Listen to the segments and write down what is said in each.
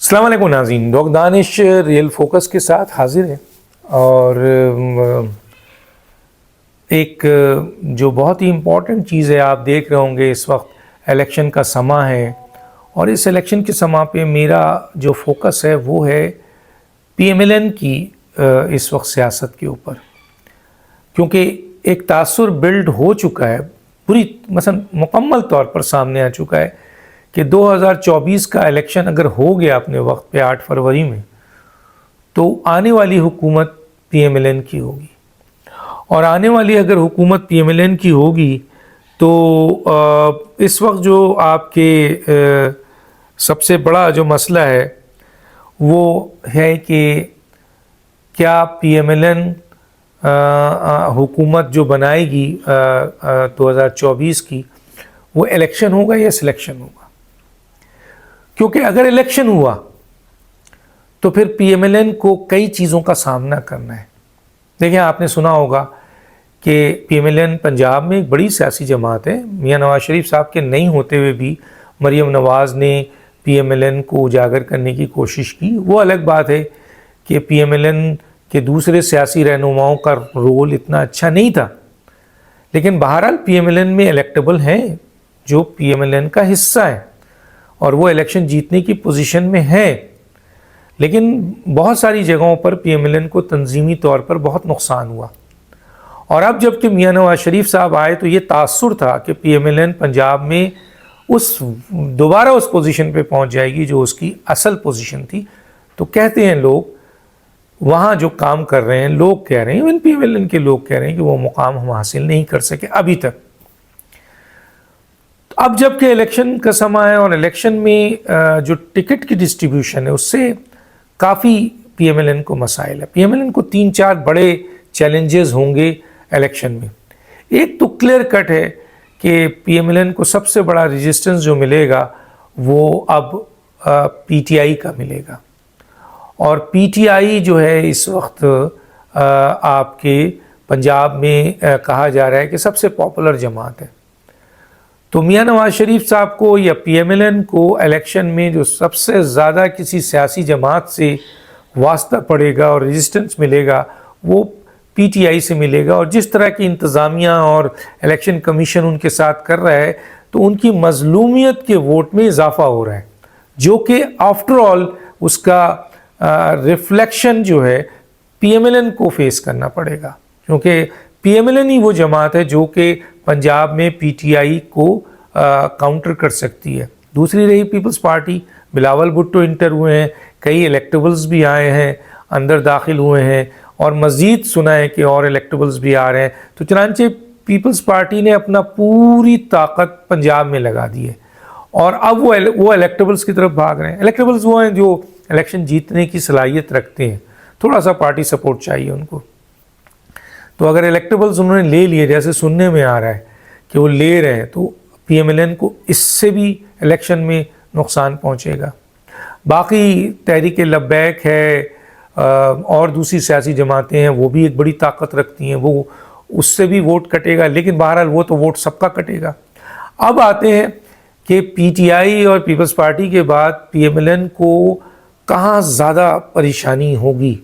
अस्सलाम वालेकुम नाज़रीन, डॉक्टर दानिश रियल फोकस के साथ हाजिर है। और एक जो बहुत ही इम्पॉर्टेंट चीज़ है, आप देख रहे होंगे इस वक्त इलेक्शन का समा है और इस इलेक्शन के समा पे मेरा जो फोकस है वो है PMLN की इस वक्त सियासत के ऊपर, क्योंकि एक तासुर बिल्ड हो चुका है, पूरी मसलन मुकम्मल तौर पर सामने आ चुका है कि 2024 का इलेक्शन अगर हो गया अपने वक्त पे 8 फरवरी में, तो आने वाली हुकूमत PMLN की होगी। और आने वाली अगर हुकूमत PMLN की होगी तो इस वक्त जो आपके सबसे बड़ा जो मसला है वो है कि क्या PMLN हुकूमत जो बनाएगी 2024 की, वो इलेक्शन होगा या सिलेक्शन होगा। क्योंकि अगर इलेक्शन हुआ तो फिर PMLN को कई चीज़ों का सामना करना है। देखिए, आपने सुना होगा कि PMLN पंजाब में एक बड़ी सियासी जमात है। मियां नवाज शरीफ साहब के नहीं होते हुए भी मरीम नवाज़ ने PMLN को उजागर करने की कोशिश की। वो अलग बात है कि PMLN के दूसरे सियासी रहनुमाओं का रोल इतना अच्छा नहीं था, लेकिन बहरहाल PMLN में इलेक्टेबल हैं जो PMLN का हिस्सा है और वो इलेक्शन जीतने की पोजीशन में है। लेकिन बहुत सारी जगहों पर PMLN को तंजीमी तौर पर बहुत नुकसान हुआ। और अब जबकि मियां नवाज शरीफ साहब आए तो ये तासुर था कि PMLN पंजाब में दोबारा उस पोजीशन पे पहुंच जाएगी जो उसकी असल पोजीशन थी। तो कहते हैं लोग वहाँ जो काम कर रहे हैं, लोग कह रहे हैं, इवन PMLN के लोग कह रहे हैं कि वो मुकाम हम हासिल नहीं कर सके अभी तक। अब जबकि इलेक्शन का समय है और इलेक्शन में जो टिकट की डिस्ट्रीब्यूशन है उससे काफ़ी PMLN को मसाइल है। PMLN को 3-4 बड़े चैलेंजेस होंगे इलेक्शन में। एक तो क्लियर कट है कि PMLN को सबसे बड़ा रेजिस्टेंस जो मिलेगा वो अब PTI का मिलेगा। और PTI जो है इस वक्त आपके पंजाब में कहा जा रहा है कि सबसे पॉपुलर जमात है। तो मियां नवाज शरीफ साहब को या PMLN को इलेक्शन में जो सबसे ज़्यादा किसी सियासी जमात से वास्ता पड़ेगा और रेजिस्टेंस मिलेगा वो PTI से मिलेगा। और जिस तरह की इंतज़ामिया और इलेक्शन कमीशन उनके साथ कर रहा है तो उनकी मज़लूमियत के वोट में इजाफा हो रहा है, जो कि आफ्टर ऑल उसका रिफ्लेक्शन जो है PMLN को फेस करना पड़ेगा, क्योंकि PMLN ही वो जमात है जो कि पंजाब में PTI को काउंटर कर सकती है। दूसरी रही पीपल्स पार्टी, बिलावल भुट्टो इंटर हुए हैं, कई इलेक्टेबल्स भी आए हैं, अंदर दाखिल हुए हैं और मज़ीद सुना है कि और इलेक्टेबल्स भी आ रहे हैं। तो चनांचे पीपल्स पार्टी ने अपना पूरी ताकत पंजाब में लगा दी है और अब वो इलेक्टेबल्स की तरफ भाग रहे हैं। इलेक्टेबल्स वो हैं जो इलेक्शन जीतने की सलाहियत रखते हैं, थोड़ा सा पार्टी सपोर्ट चाहिए उनको। तो अगर इलेक्टेबल्स उन्होंने ले लिए, जैसे सुनने में आ रहा है कि वो ले रहे हैं, तो PMLN को इससे भी इलेक्शन में नुकसान पहुंचेगा। बाकी तहरीक लब्बैक है और दूसरी सियासी जमातें हैं, वो भी एक बड़ी ताकत रखती हैं, वो उससे भी वोट कटेगा, लेकिन बहरहाल वो तो वोट सबका कटेगा। अब आते हैं कि PTI और पीपल्स पार्टी के बाद PMLN को कहाँ ज़्यादा परेशानी होगी।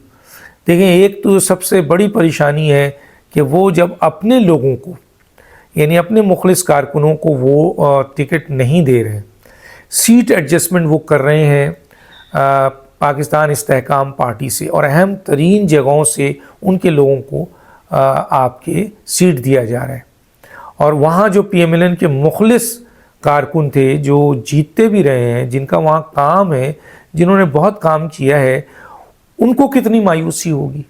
देखें, एक तो सबसे बड़ी परेशानी है कि वो जब अपने लोगों को, यानी अपने मुखलिस कारकुनों को वो टिकट नहीं दे रहे, सीट एडजस्टमेंट वो कर रहे हैं पाकिस्तान इस्तेहकाम पार्टी से और अहम तरीन जगहों से उनके लोगों को आपके सीट दिया जा रहा है। और वहाँ जो PMLN के मुखलिस कारकुन थे जो जीतते भी रहे हैं, जिनका वहाँ काम है, जिन्होंने बहुत काम किया है, उनको कितनी मायूसी होगी।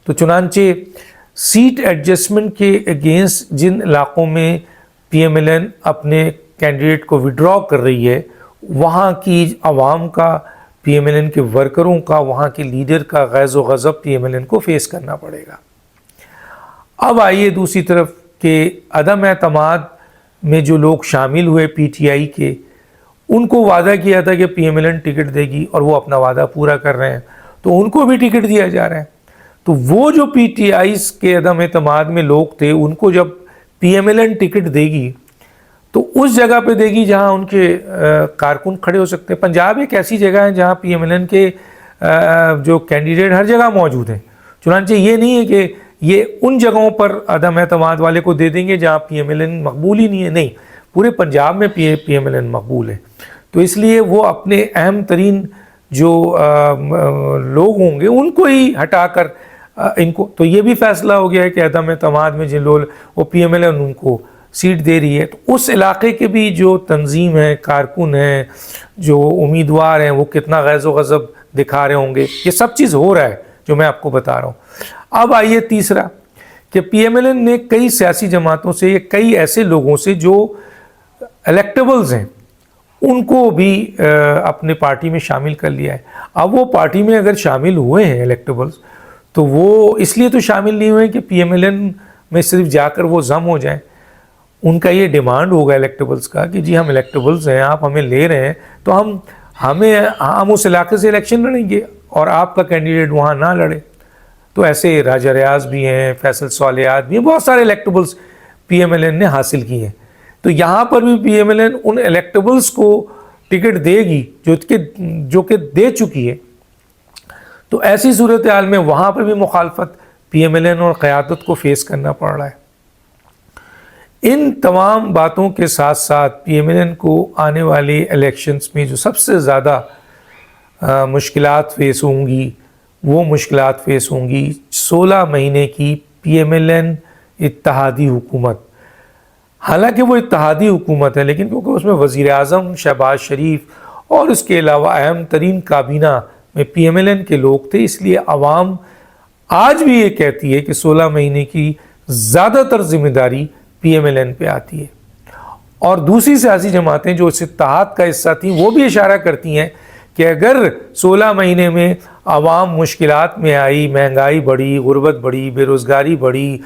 तो चुनांचे सीट एडजस्टमेंट के अगेंस्ट जिन इलाक़ों में PMLN अपने कैंडिडेट को विड्रॉ कर रही है, वहाँ की आवाम का, PMLN के वर्करों का, वहाँ के लीडर का गैज़ो गज़ब PMLN को फेस करना पड़ेगा। अब आइए दूसरी तरफ के अदम एतमाद में जो लोग शामिल हुए PTI के, उनको वादा किया था कि PMLN टिकट देगी और वो अपना वादा पूरा कर रहे हैं, तो उनको भी टिकट दिया जा रहा है। तो वो जो PTI के अदम एतमाद में लोग थे, उनको जब PMLN टिकट देगी تو اس جگہ پہ دے گی جہاں ان کے کارکن کھڑے ہو سکتے ہیں. پنجاب ایک ایسی جگہ ہے جہاں پی ایم ایل این کے جو کینڈیڈیٹ ہر جگہ موجود ہیں. چنانچہ یہ نہیں ہے کہ یہ ان جگہوں پر عدم اعتماد والے کو دے دیں گے جہاں پی ایم ایل این مقبول ہی نہیں ہے. نہیں، پورے پنجاب میں پی ایم ایل این مقبول ہے. تو اس لیے وہ اپنے اہم ترین جو لوگ ہوں گے ان کو ہی ہٹا کر ان کو، تو یہ بھی فیصلہ ہو گیا ہے کہ عدم اعتماد میں جن لوگ وہ پی ایم ایل این ان کو سیٹ دے رہی ہے. تو اس علاقے کے بھی جو تنظیم ہے، کارکن ہیں، جو امیدوار ہیں، وہ کتنا غیظ و غضب دکھا رہے ہوں گے. یہ سب چیز ہو رہا ہے جو میں آپ کو بتا رہا ہوں. اب آئیے تیسرا کہ پی ایم ایل این نے کئی سیاسی جماعتوں سے، کئی ایسے لوگوں سے جو الیکٹیبلز ہیں ان کو بھی اپنے پارٹی میں شامل کر لیا ہے. اب وہ پارٹی میں اگر شامل ہوئے ہیں الیکٹیبلز، تو وہ اس لیے تو شامل نہیں ہوئے کہ پی ایم ایل این میں صرف جا کر وہ ضم ہو جائیں. ان کا یہ ڈیمانڈ ہوگا الیکٹیبلز کا کہ جی ہم الیکٹیبلز ہیں، آپ ہمیں لے رہے ہیں تو ہم اس علاقے سے الیکشن لڑیں گے اور آپ کا کینڈیڈیٹ وہاں نہ لڑے. تو ایسے راجہ ریاض بھی ہیں، فیصل صالحات بھی ہیں، بہت سارے الیکٹیبلز پی ایم ایل این نے حاصل کی ہیں. تو یہاں پر بھی پی ایم ایل این ان الیکٹیبلز کو ٹکٹ دے گی جو کہ دے چکی ہے. تو ایسی صورتحال میں وہاں پر بھی مخالفت پی ایم ایل این اور قیادت کو فیس کرنا پڑ رہا ہے. ان تمام باتوں کے ساتھ ساتھ پی ایم ایل این کو آنے والی الیکشنز میں جو سب سے زیادہ مشکلات فیس ہوں گی، وہ مشکلات فیس ہوں گی 16 مہینے کی پی ایم ایل این اتحادی حکومت. حالانکہ وہ اتحادی حکومت ہے، لیکن کیونکہ اس میں وزیر اعظم شہباز شریف اور اس کے علاوہ اہم ترین کابینہ میں پی ایم ایل این کے لوگ تھے، اس لیے عوام آج بھی یہ کہتی ہے کہ 16 مہینے کی زیادہ تر ذمہ داری پی ایم ایل این پہ آتی ہے. اور دوسری سیاسی جماعتیں جو اس اتحاد کا حصہ تھیں وہ بھی اشارہ کرتی ہیں کہ اگر 16 مہینے میں عوام مشکلات میں آئی، مہنگائی بڑھی، غربت بڑھی، بے روزگاری بڑھی،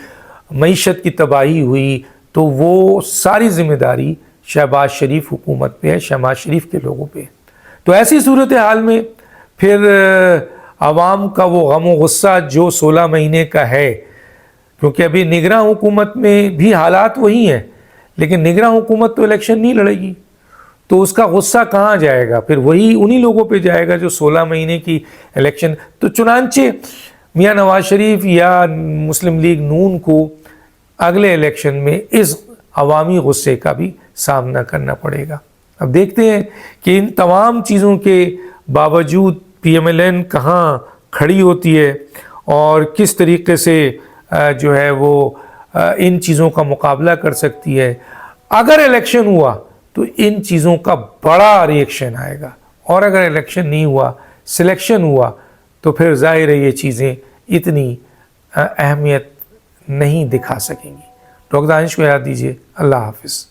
معیشت کی تباہی ہوئی، تو وہ ساری ذمہ داری شہباز شریف حکومت پہ ہے، شہباز شریف کے لوگوں پہ. تو ایسی صورتحال میں پھر عوام کا وہ غم و غصہ جو 16 مہینے کا ہے، کیونکہ ابھی نگراں حکومت میں بھی حالات وہی ہیں، لیکن نگراں حکومت تو الیکشن نہیں لڑے گی، تو اس کا غصہ کہاں جائے گا؟ پھر وہی انہی لوگوں پہ جائے گا جو 16 مہینے کی الیکشن. تو چنانچہ میاں نواز شریف یا مسلم لیگ نون کو اگلے الیکشن میں اس عوامی غصے کا بھی سامنا کرنا پڑے گا. اب دیکھتے ہیں کہ ان تمام چیزوں کے باوجود پی ایم ایل این کہاں کھڑی ہوتی ہے اور کس طریقے سے جو ہے وہ ان چیزوں کا مقابلہ کر سکتی ہے. اگر الیکشن ہوا تو ان چیزوں کا بڑا ریئیکشن آئے گا، اور اگر الیکشن نہیں ہوا، سلیکشن ہوا، تو پھر ظاہر ہے یہ چیزیں اتنی اہمیت نہیں دکھا سکیں گی. ڈاکٹر دانش کو یاد دیجیے. اللہ حافظ.